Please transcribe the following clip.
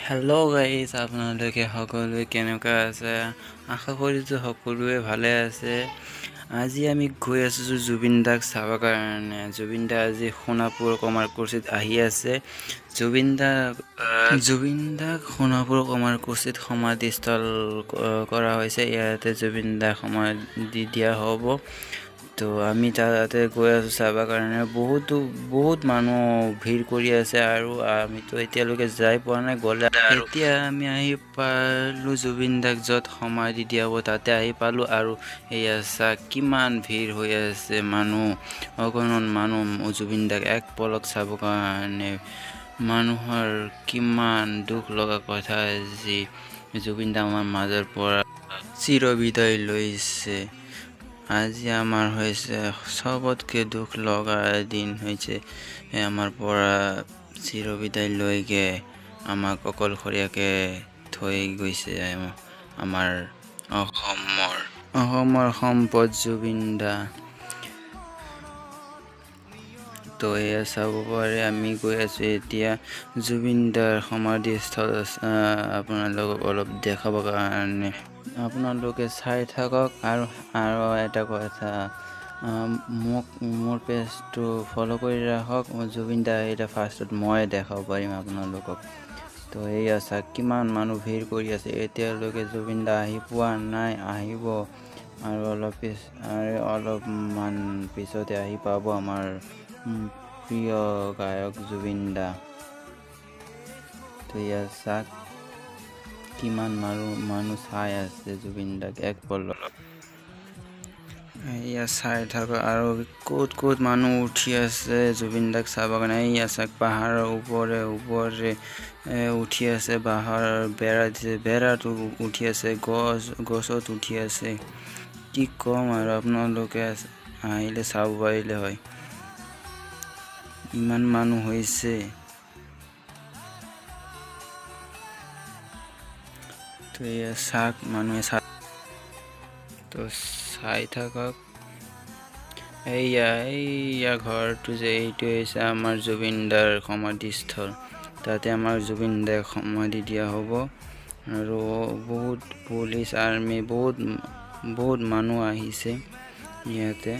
Hello' guys, আপোনালোকে সকলোৱে কেনেকুৱা আছে? আশা কৰিছোঁ সকলোৱে ভালে আছে। আজি আমি গৈ আছোঁ জুবিন দাক চাবৰ কাৰণে। জুবিন দা আজি সোণাপুৰ কমাৰকুছিত আহি আছে। জুবিন দাক সোণাপুৰ কমাৰকুছিত সমাধিস্থল কৰা হৈছে। ইয়াতে জুবিন দাক সমাধি দিয়া হ'ব। তো আমি তাতে গৈ আছোঁ চাবৰ কাৰণে। বহুত মানুহ ভিৰ কৰি আছে আৰু আমিতো এতিয়ালৈকে যাই পোৱা নাই। গ'লে এতিয়া আমি আহি পালোঁ জুবিন দাক য'ত সমাধি দিয়া হ'ব, তাতে আহি পালোঁ। আৰু এয়া চাওক কিমান ভিৰ হৈ আছে, অগণন মানুহ জুবিন দাক এক পলক চাবৰ কাৰণে। মানুহৰ কিমান দুখ লগা কথা যি জুবিন দা আমাৰ মাজৰ পৰা চিৰ বিদায় লৈছে। আজি আমাৰ হৈছে চবতকৈ দুখ লগা দিন হৈছে আমাৰ পৰা চিৰ বিদায় লৈকে আমাক অকলশৰীয়াকৈ থৈ গৈছে আমাৰ অসমৰ সম্পদ জুবিন দা। তো এয়া চাব পাৰে, আমি গৈ আছোঁ এতিয়া জুবিন দাৰ সমাধিস্থল আপোনালোকক অলপ দেখাবৰ কাৰণে। আপোনালোকে চাই থাকক। আৰু এটা কথা, মোৰ পেজটো ফ'ল' কৰি ৰাখক। জুবিন দা এতিয়া ফাৰ্ষ্টত মই দেখাব পাৰিম আপোনালোকক। তো এয়া চাওক কিমান মানুহ ভিৰ কৰি আছে। এতিয়ালৈকে জুবিন দা আহি পোৱা নাই, আহিব আৰু অলপমান পিছতে আহি পাব আমাৰ প্ৰিয় গায়ক জুবিন দা। তো এয়া চাওক কিমান মানুহ চাই আছে জুবিন দাক এক পলক। এয়া চাই থাকক। আৰু ক'ত মানুহ উঠি আছে জুবিন দাক চাবৰ কাৰণে। এয়া চাওক পাহাৰৰ ওপৰে উঠি আছে, বাঁহৰ বেৰা দিছে, বেৰাত উঠি আছে, গছত উঠি আছে। কি ক'ম আৰু, আপোনালোকে আহিলে চাব পাৰিলে হয়। ইমান মানুহ হৈছে। তো এয়া চাওক মানুহে তো চাই থাকক। এইয়া ঘৰটো যে, এইটো হৈছে আমাৰ জুবিন দাৰ সমাধিস্থল। তাতে আমাৰ জুবিন দাক সমাধি দিয়া হ'ব। আৰু বহুত পুলিচ আৰ্মি বহুত মানুহ আহিছে ইয়াতে।